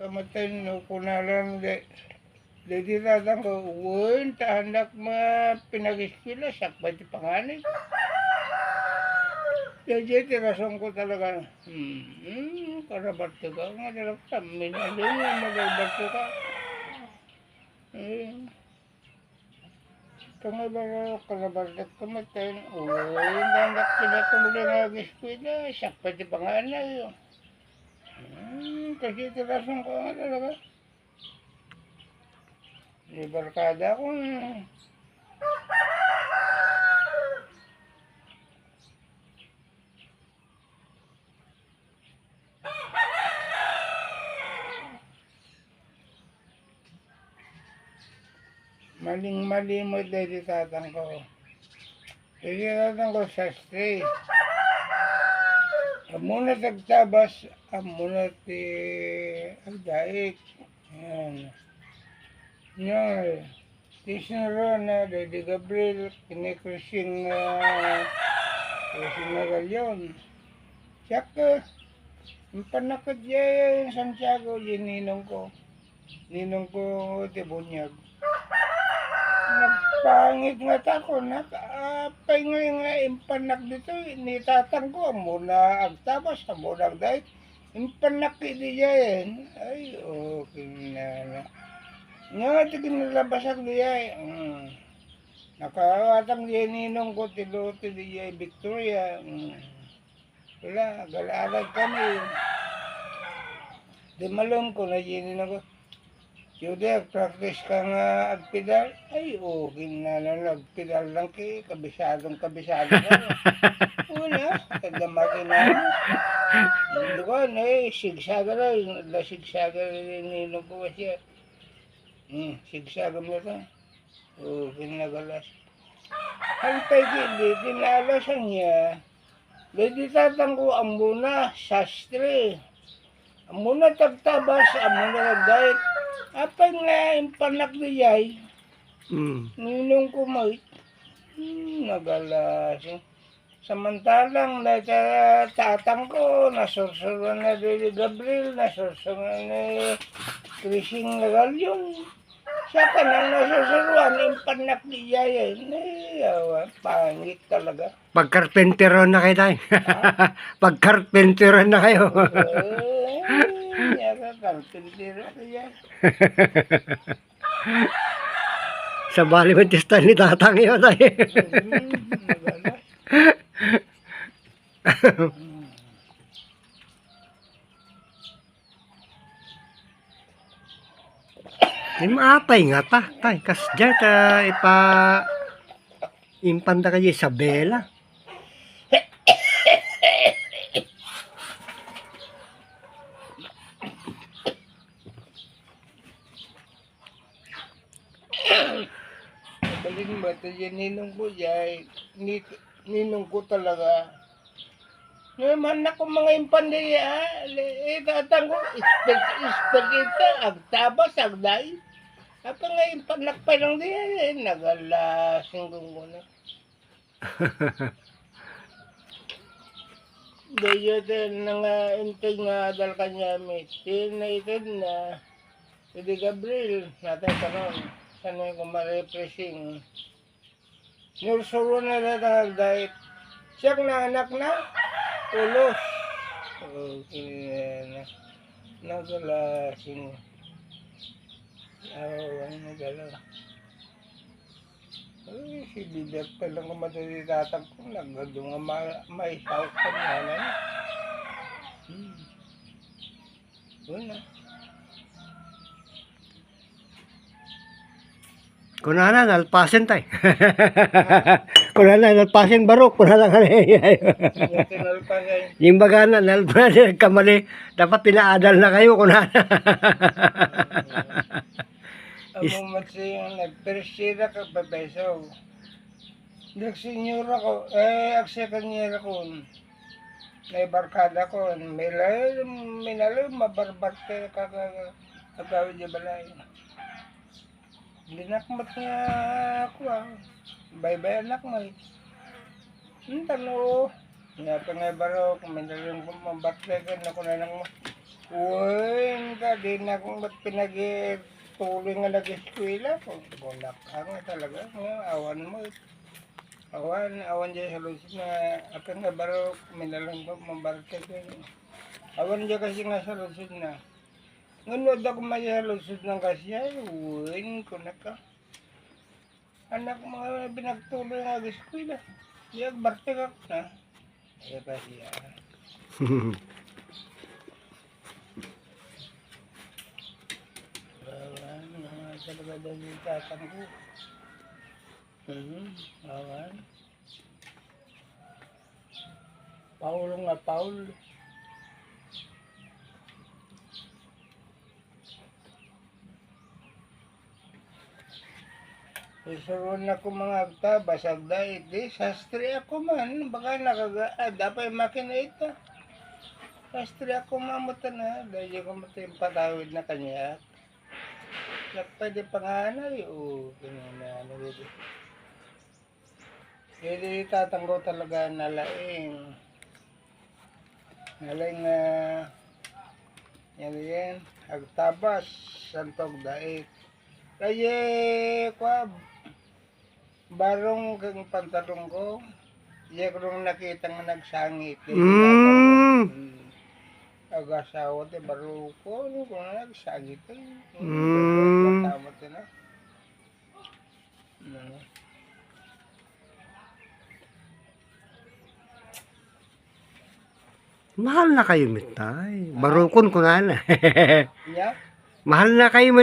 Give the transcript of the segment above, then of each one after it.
kamatay no kunalan de. Dedi tatang ko, uwin, tahanak pinag-iskila, sakbay ti panganay. Jadi tirason ko talaga, karabarto ka nga, talaga, minalin nga, magbarto ka. Kung ba karabarto ka matay, uwin, tahanak pinakamuli ngaag-iskila, sakbay ti panganay. Kasi tirason ko nga talaga. May barkada ko. Maling-mali mo dahil tatang ko. Dahil tatang ko sa stress. Amuna tagtabas, amuna ti agdaik. Yan. Yan. Tisnaro na Daddy Gabriel, kinikrising na galyon. Siyaka, yung panakot dyan Santiago, yung ninong ko. Ninong ko tibunyag. Nagpangit nga tako, nakapay nga impanak dito, nitatang ko, muna agtabas, muna agdait. Impanak di dyan. Ay, okay na. Nga, tigin nalabasak diya. Nakawatang diya ninong ko, tiluti diya Victoria. Wala, galaalag kami. Di malong ko na diya ninong ko. Yuda, practice ka nga agpidal. Ay, okay na nagpidal lang kay kabisado ka. Wala, kadamakin na. Hindi ko, sigsaga na. Sigsaga rin ninong ko siya. Sigsagam na ito. Kinagalas. Hantay kindi, kinalasan niya. Dito tatang ko ang muna, sastre. Ang muna tagtabas, ang muna nagdait. Apay nga yung panak niyay. Ninong kumait. Nagalas. Samantalang tatang ko, nasursuran na Daddy Gabriel, nasursuran na Krising Nagalyon. Siya ka nang nasusuruan, yung panak ni Yaya. Pangit talaga. Pagkarpentero na kayo tayo. Pagkarpentero na kayo. Karpentero kaya. Sa Bali Bautista ni tatang yun tayo. Di maapay nga ta. Tay, kas dyan ka impanda kayo Isabela. Balik mo ito yan, ninong ko yan. Ninong ko talaga. Naman ako mga impandaya. Tatang ko, ispagita, agtabas, agday. Apa nga impanak pa lang diyan, nagalasing ko muna. Daya din nga intay nga dal kanya mitin na ito na Daddy Gabriel, natin kanon. Sana yung kumarepressing. Nursuro na natagdait. Siya na anak na, ulos. Okay na. Nagalasing. Nagala. Ay, si Bibert pa lang kumadali tatang ko. Nagado nga may south pa niya. Wala. Kunana, nalpasin tayo. Kunana, nalpasin barok. Kunana ka yung baga na, nalpasin kamali. Dapat pinaadal na kayo, kunana. Ang matsi yung nagpersira ka pa peso. Nagsinyura ko, aksakanyera ko. May barkada ko. Minalo, mabarbarte ka kagawin niya balay. Dinakmat niya ako Bye-bye anak mo. Tano. Nga pa nga baro, kung may nalang mabarte ka na ko na lang mo. Uy, hindi na kung ba't pinag-tuloy nga nag-eskwela. Bunak ka nga talaga. Awan mo. Awan dyan sa lusod na akan nga baro, minalang ba, mambarte ko yun. Awan dyan kasi nga sa lusod na. Ngunod ako maya sa lusod ng kasya, uwin ko na ka. Anak mga pinagtuloy nga nag-eskwela. Yan, barte ka na. Ay kasi Awan, talaga daw yung tatang ko. Awan. Paul nga, Paul. Isuron ako mga agta, basag da iti, sastre ako man, baka dapat makina ito. Sastre ako mamutan na, dahil ko yung patawid na kanya. Pwede panganay, ganyan na, ano dito. Hindi tatanggo talaga nalaing. Nalaing yan, agtabas, santog dait. Kaya, barong kang pantalong ko, iya ko nung nakita nga nagsangit. Agasawa te baro ko, ano ko na nagsangit. Tama te na. Mahal na kayo, mitay. Barukon ko na na. Yeah? Mahal na kayo,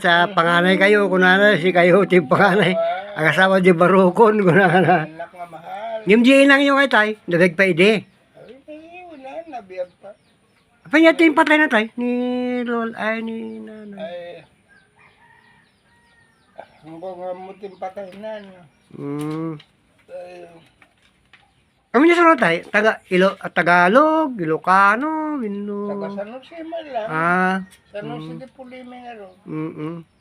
sa panganay kayo, kunana, si kayo, ti panganay. Ang asawa di barukon, kunana. Anak nga mahal. Yung diin lang yung ay tay, nabig pa ide. Ay, wala, nabiyag pa. Apa niya yung patay na tay? Ni Lol, ay, ni nanay. Ay, hanggang nga muting patay na. Ay, Kami niya sa tay, Tagalog, Ilocano, Minlo. taga San Jose man lang. San Jose di Pulime nga ro.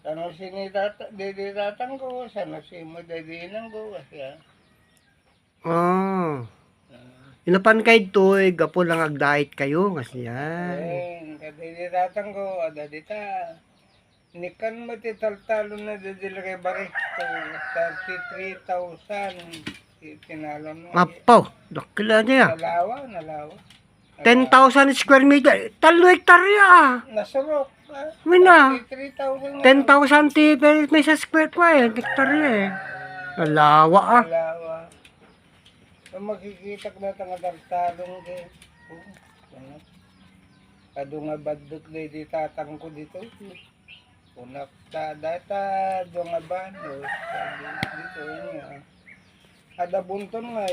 San Jose ni tatang ko, San Jose mo dadinan ko. Kasi Inapan kay to, gapo lang agdait kayo, kasi yan. Kasi tatang ko, adadita. Nikan mo titaltalo na dadilagay barik to 33,000. Tinalo mo. Mapaw, dakila niya. Nalawa. 10,000 square meter, 3 hektarya. Nasurok. Mina, 33,000. 10,000 ti, pero may sa square pa hektarya Alawa Nalawa. So, makikita ko na tangadagtalong din. Kado nga badot na di tatang ko dito. Unak data, do nga bando. Dito niya. Ada bunton nga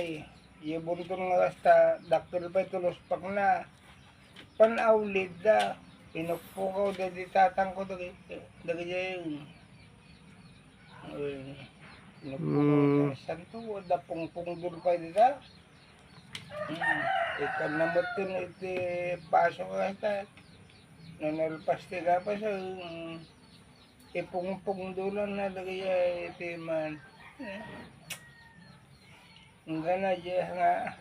Iya bunton nga hasta daktil pa tulos pak na. Panawlid da. Pinukpukaw da di tatang ko dagi yung. Pinukpukaw da. Santo, da pungpungdul pa dita. Ikan namutin iti paso ka hita. Nanalpasti ka pa sa ipungpungdulan na dagi iti man. Nga na dyan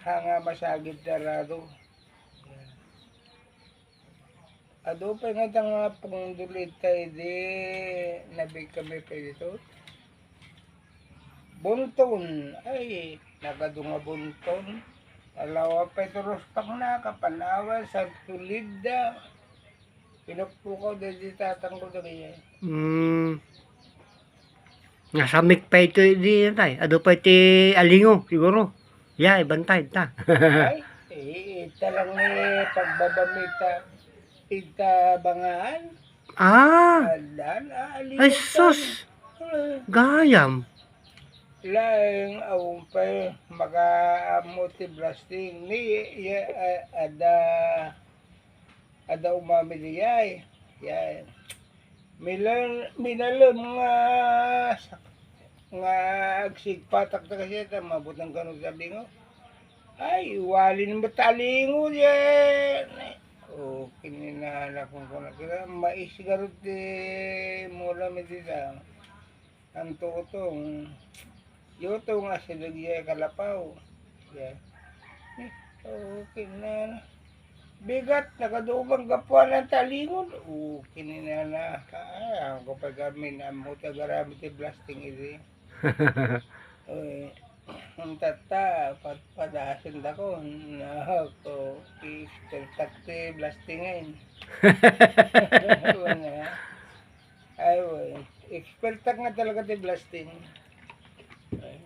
hanga masagid darado. Ado pa nga nga pungdulit tayo di nabig kami pa dito. Bunton. Ay, nakadunga bunton. Alawa pa ito ruspak na kapanawa sa tulid da. Pinagpukaw di tatang ko da kaya. Nasamik pa ito di tay. Ado pa iti alingo siguro. Ya, ibantay ta. Ay, ita lang ni pagbabamita ita bangaan. Alan, alingo. Ay sus. Gayam. Laing awong pa maka-multi blasting ni ada umamiliyay. Yan. Minalon nga agsigpatak na kasi mabutang kanong sabi ngo. Ay, walin mo talingo yan. Kininala kong kuna. Kaya maisgarot di mula mi dita. Ang tutong. Yoto nga silagya kalapaw. Yan. Okay na. bigat, nakadumang gapuan ng talingon. Kininana ka. Ang kapag kami na mo tagarami ti blasting iti. Uy, ang tata, padasin ako. Nako, ispertak ti blasting ngayon. Ay, expertak nga talaga ti blasting. Ay.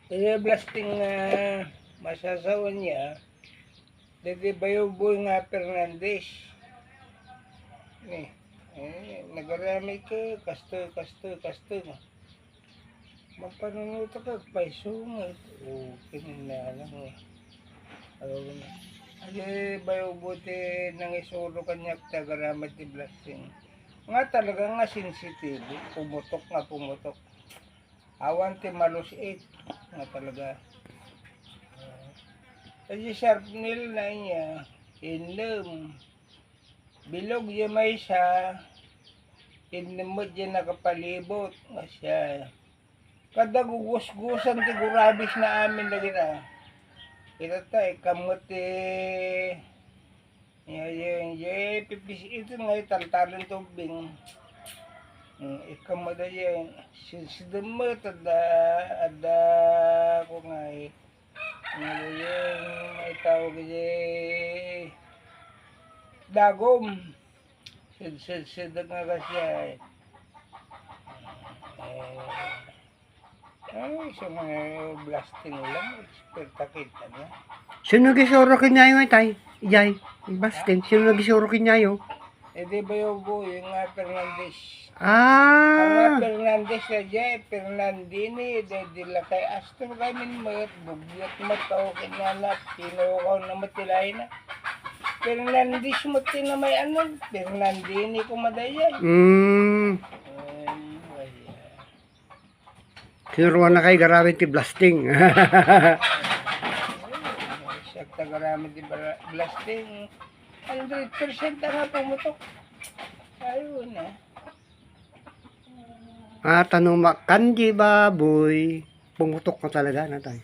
Kaya blasting na masasawan niya, dati Bayoboy nga Fernandez. Nagarami ka, kastoy. Mapanunuto ka, paisungat. Kininala mo. Ay, Bayoboy nang isuro kanya, tagarami ti blasting. Nga talaga nga sensitive, pumutok. Awan ti malusit nga talaga. Kasi sharp nil na niya, inlem. Bilog niya may siya, inlemot niya nakapalibot nga siya. Kada gugos-gusan ti gurabis na amin na kita. Kita tayo, kamot pipis ito nga italtalon tubing. Ikamada yan, sidamot ada ko nga may tawag dagom. Sid nga kasi sa mga blasting lang, experta niya. Sino nagisuro kinyayo tay? Ijay, basting. Sino nagisuro kinyayo? Di Bayoboy, yung nga Fernandez. Ah. Ang nga Fernandez na dyan, Fernandini, dila kay Astro kami mat, bugyat mo tao kinanap, tinukaw na matilay na. Fernandez mo na may ano, Fernandini kumadayan. Sinuruan na kay garamit ti blasting. Siya tagaramit di blasting. 100% nga pumutok. Ayun na. Tanong makanji baboy. Pumutok ko talaga na tayo.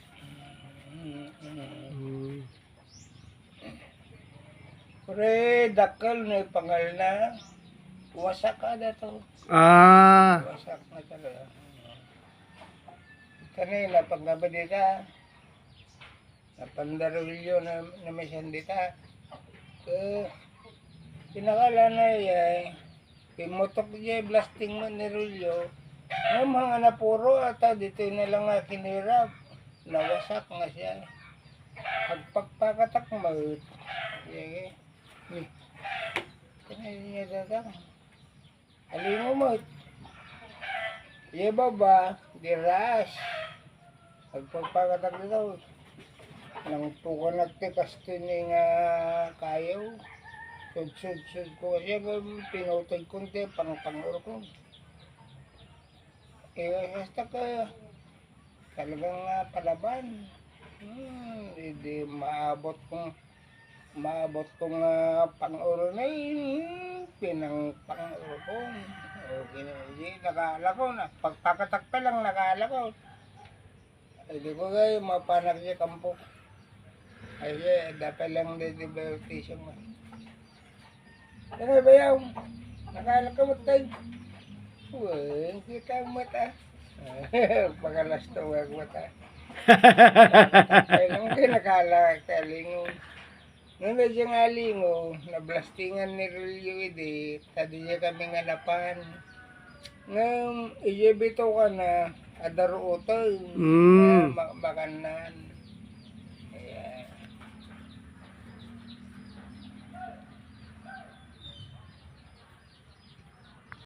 Pre, dakal na pangal na. Wasak ka na to. Wasak na talaga. Kanina, pagkaba dita, napandarilyo na may sandita. Pinakala na pimutok niya, blasting mo ni Rulyo. Ng mga napuro ata, dito na lang nga kinirap. Nawasak nga siya. Pagpagpakatak mo. Kanayin niya datang. Alin mo mo. Baba, diras. Pagpagpakatak dito. Nang tukan nagtikas din nga kayaw. Sud ko kasi pinutod ko nte pang-uro ko. Basta ka talagang palaban. Hindi maabot kong pang-uro na yun. Pinang pang-uro ko. Hindi, nakala ko na. Pagpakatak pa lang nakala ko. Hindi ko kayo mapanak siya kampo. Ay, dapat lang divertisyon mo. Ano ba yaw? Nakala ka mo tayo. Uy, kita mo ta. Pagalas to wag mo ta. Ay lang kayo nakala kalingo. Nung na siya nga lingo, nablastingan ni Rulyo edi, tadi niya kami nga napan. Ngam, ijebito ka na, adaro utol. Makanan.